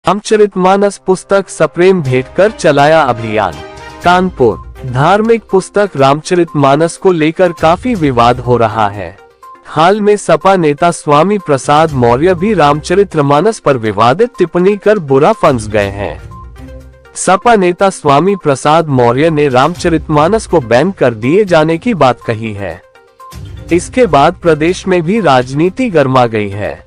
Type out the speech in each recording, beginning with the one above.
रामचरितमानस पुस्तक सप्रेम भेंट कर चलाया अभियान। कानपुर, धार्मिक पुस्तक रामचरितमानस को लेकर काफी विवाद हो रहा है। हाल में सपा नेता स्वामी प्रसाद मौर्य भी रामचरितमानस पर विवादित टिप्पणी कर बुरा फंस गए हैं। सपा नेता स्वामी प्रसाद मौर्य ने रामचरितमानस को बैन कर दिए जाने की बात कही है। इसके बाद प्रदेश में भी राजनीति गर्मा गई है।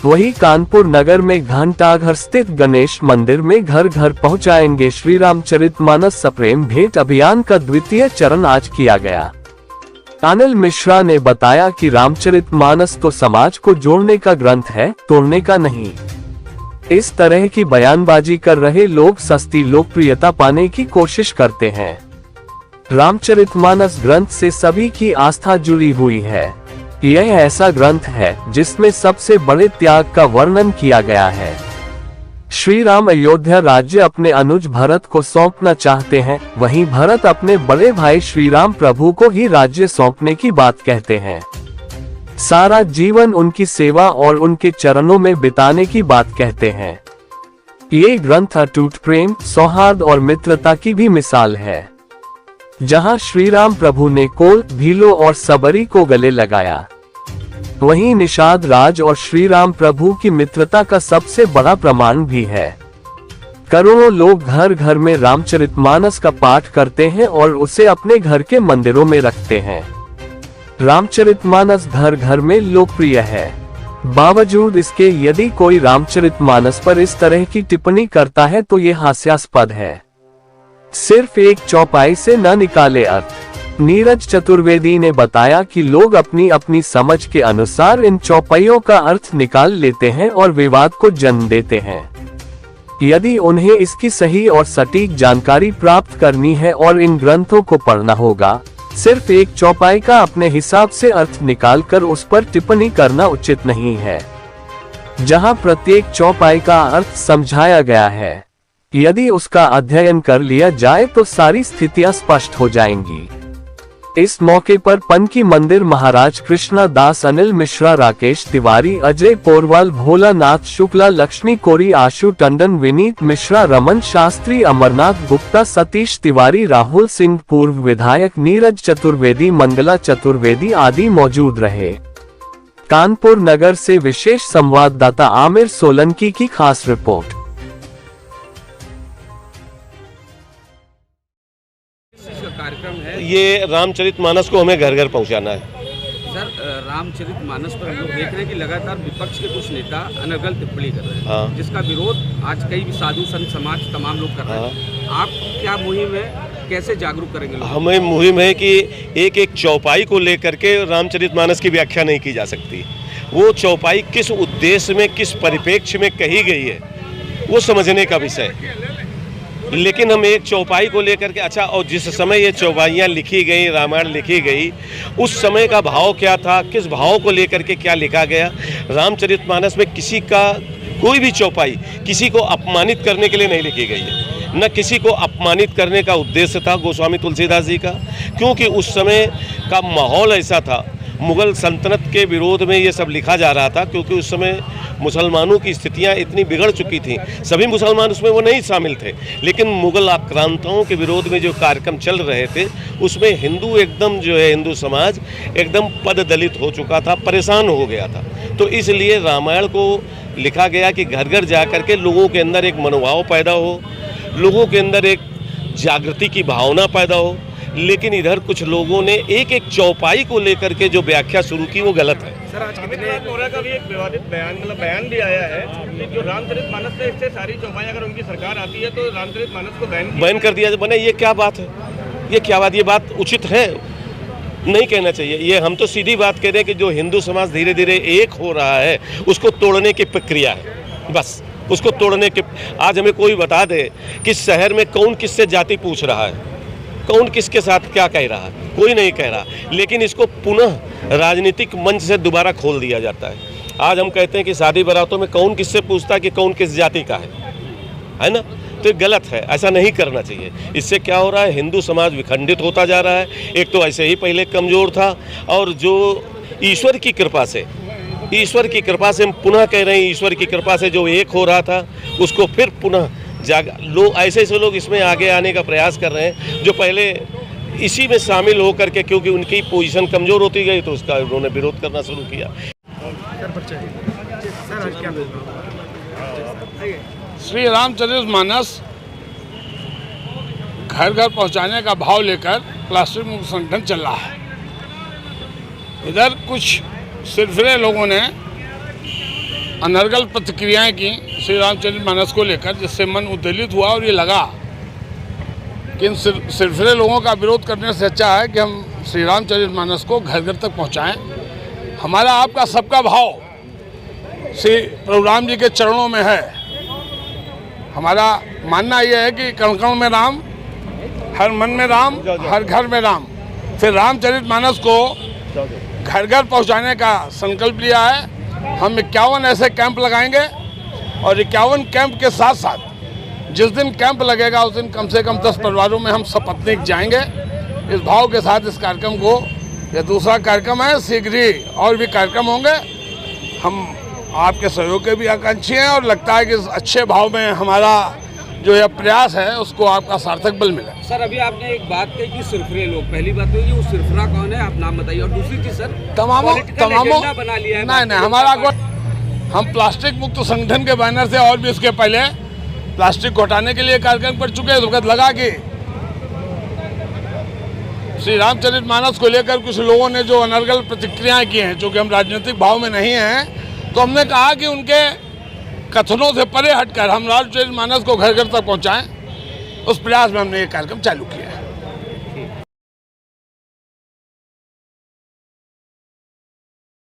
वहीं कानपुर नगर में घंटाघर स्थित गणेश मंदिर में घर घर पहुंचाएंगे श्री रामचरितमानस सप्रेम भेंट अभियान का द्वितीय चरण आज किया गया। अनिल मिश्रा ने बताया कि रामचरितमानस तो समाज को जोड़ने का ग्रंथ है, तोड़ने का नहीं। इस तरह की बयानबाजी कर रहे लोग सस्ती लोकप्रियता पाने की कोशिश करते हैं। रामचरितमानस ग्रंथ से सभी की आस्था जुड़ी हुई है। यह ऐसा ग्रंथ है जिसमें सबसे बड़े त्याग का वर्णन किया गया है। श्री राम अयोध्या राज्य अपने अनुज भरत को सौंपना चाहते हैं, वहीं भरत अपने बड़े भाई श्री राम प्रभु को ही राज्य सौंपने की बात कहते हैं। सारा जीवन उनकी सेवा और उनके चरणों में बिताने की बात कहते हैं। ये ग्रंथ अटूट प्रेम, सौहार्द और मित्रता की भी मिसाल है। जहां श्री राम प्रभु ने कोल, भीलो और सबरी को गले लगाया, वहीं निषाद राज और श्री राम प्रभु की मित्रता का सबसे बड़ा प्रमाण भी है। करोड़ों लोग घर घर में रामचरितमानस का पाठ करते हैं और उसे अपने घर के मंदिरों में रखते हैं। रामचरितमानस घर घर में लोकप्रिय है। बावजूद इसके यदि कोई रामचरितमानस पर इस तरह की टिप्पणी करता है तो ये हास्यास्पद है। सिर्फ एक चौपाई से न निकाले अर्थ। नीरज चतुर्वेदी ने बताया कि लोग अपनी अपनी समझ के अनुसार इन चौपाइयों का अर्थ निकाल लेते हैं और विवाद को जन्म देते हैं। यदि उन्हें इसकी सही और सटीक जानकारी प्राप्त करनी है और इन ग्रंथों को पढ़ना होगा, सिर्फ एक चौपाई का अपने हिसाब से अर्थ निकालकर उस पर टिप्पणी करना उचित नहीं है। जहां प्रत्येक चौपाई का अर्थ समझाया गया है, यदि उसका अध्ययन कर लिया जाए तो सारी स्थितियां स्पष्ट हो जाएंगी। इस मौके पर पनकी मंदिर महाराज कृष्णा दास, अनिल मिश्रा, राकेश तिवारी, अजय पोरवाल, भोलानाथ शुक्ला, लक्ष्मी कोरी, आशु टंडन, विनीत मिश्रा, रमन शास्त्री, अमरनाथ गुप्ता, सतीश तिवारी, राहुल सिंह, पूर्व विधायक नीरज चतुर्वेदी, मंगला चतुर्वेदी आदि मौजूद रहे। कानपुर नगर से विशेष संवाददाता आमिर सोलंकी की खास रिपोर्ट। कार्यक्रम है ये रामचरितमानस को हमें घर घर पहुंचाना है। सर, रामचरितमानस पर हम लोग देख रहे हैं कि लगातार विपक्ष के कुछ नेता अनर्गल टिप्पणी कर रहे हैं। हाँ। जिसका विरोध आज कई भी साधु संत समाज तमाम लोग कर रहे हैं। आप क्या मुहिम है, कैसे जागरूक करेंगे लोग? हमें मुहिम है कि एक एक चौपाई को लेकर के रामचरितमानस की व्याख्या नहीं की जा सकती। वो चौपाई किस उद्देश्य में, किस परिप्रेक्ष्य में कही गई है, वो समझने का विषय है। लेकिन हम एक चौपाई को लेकर के, अच्छा, और जिस समय ये चौपाइयाँ लिखी गई, रामायण लिखी गई, उस समय का भाव क्या था, किस भाव को लेकर के क्या लिखा गया। रामचरितमानस में किसी का कोई भी चौपाई किसी को अपमानित करने के लिए नहीं लिखी गई है, न किसी को अपमानित करने का उद्देश्य था गोस्वामी तुलसीदास जी का, क्योंकि उस समय का माहौल ऐसा था। मुगल सल्तनत के विरोध में ये सब लिखा जा रहा था, क्योंकि उस समय मुसलमानों की स्थितियां इतनी बिगड़ चुकी थीं। सभी मुसलमान उसमें वो नहीं शामिल थे, लेकिन मुगल आक्रांताओं के विरोध में जो कार्यक्रम चल रहे थे, उसमें हिंदू एकदम जो है, हिंदू समाज एकदम पद दलित हो चुका था, परेशान हो गया था। तो इसलिए रामायण को लिखा गया कि घर घर जा कर के लोगों के अंदर एक मनोभाव पैदा हो, लोगों के अंदर एक जागृति की भावना पैदा हो। लेकिन इधर कुछ लोगों ने एक एक चौपाई को लेकर के जो व्याख्या शुरू की, वो गलत है। सर, आज मौर्य का भी एक विवादित बयान भी आया है कि जो रामचरितमानस से इससे सारी चौपाई अगर उनकी सरकार आती है तो रामचरितमानस को बैन कर दिया जाए। ये क्या बात है? ये क्या बात? ये बात उचित है? नहीं कहना चाहिए। ये हम तो सीधी बात कह रहे हैं कि जो हिंदू समाज धीरे धीरे एक हो रहा है, उसको तोड़ने की प्रक्रिया है, बस उसको तोड़ने के। आज हमें कोई बता दे कि शहर में कौन किससे जाति पूछ रहा है, कौन किसके साथ क्या कह रहा है, कोई नहीं कह रहा। लेकिन इसको पुनः राजनीतिक मंच से दोबारा खोल दिया जाता है। आज हम कहते हैं कि शादी बारातों में कौन किससे पूछता है कि कौन किस जाति का है ना? तो ये गलत है, ऐसा नहीं करना चाहिए। इससे क्या हो रहा है, हिंदू समाज विखंडित होता जा रहा है। एक तो ऐसे ही पहले कमज़ोर था, और जो ईश्वर की कृपा से हम पुनः कह रहे हैं, ईश्वर की कृपा से जो एक हो रहा था, उसको फिर पुनः लोग ऐसे लोग इसमें आगे आने का प्रयास कर रहे हैं जो पहले इसी में शामिल होकर के, क्योंकि उनकी पोजीशन कमज़ोर होती गई तो उसका उन्होंने विरोध करना शुरू किया। श्री रामचरितमानस घर घर पहुंचाने का भाव लेकर प्लास्टिक मुक्त संगठन चल रहा है। इधर कुछ सिरफिरे लोगों ने अनर्गल प्रतिक्रियाएं की श्री रामचरितमानस को लेकर, जिससे मन उद्वेलित हुआ और ये लगा कि इन सिरफिरे लोगों का विरोध करने से अच्छा है कि हम श्री रामचरितमानस को घर घर तक पहुंचाएं। हमारा आपका सबका भाव श्री प्रभु राम जी के चरणों में है। हमारा मानना यह है कि कण कण में राम, हर मन में राम, हर घर में राम। फिर रामचरितमानस को घर घर पहुंचाने का संकल्प लिया है। हम 51 ऐसे कैंप लगाएंगे और 51 कैंप के साथ साथ जिस दिन कैंप लगेगा उस दिन कम से कम 10 परिवारों में हम सपत्नीक जाएंगे। इस भाव के साथ इस कार्यक्रम को, यह दूसरा कार्यक्रम है, शीघ्र ही और भी कार्यक्रम होंगे। हम आपके सहयोग के भी आकांक्षी हैं और लगता है कि इस अच्छे भाव में हमारा जो यह प्रयास है उसको आपका सार्थक बल मिला। सर, अभी आपने एक बात कही कि सिरफिरे लोग, पहली बात तो ये वो सिरफिरा कौन है, आप नाम बताइए। और दूसरी चीज सर, तमामों बना लिया है। नहीं, हमारा हम प्लास्टिक मुक्त संगठन के बैनर से और भी इसके पहले प्लास्टिक को हटाने के लिए कार्यक्रम कर चुके हैं। तो वक्त लगा कि श्री रामचरितमानस को लेकर कुछ लोगों ने जो अनर्गल प्रतिक्रियाएं की हैं, जो कि हम राजनीतिक भाव में नहीं हैं, तो हमने कहा कि उनके कथनों से परे हटकर हम रामचरितमानस को घर घर तक पहुंचाएं। उस प्रयास में हमने ये कार्यक्रम चालू किया है।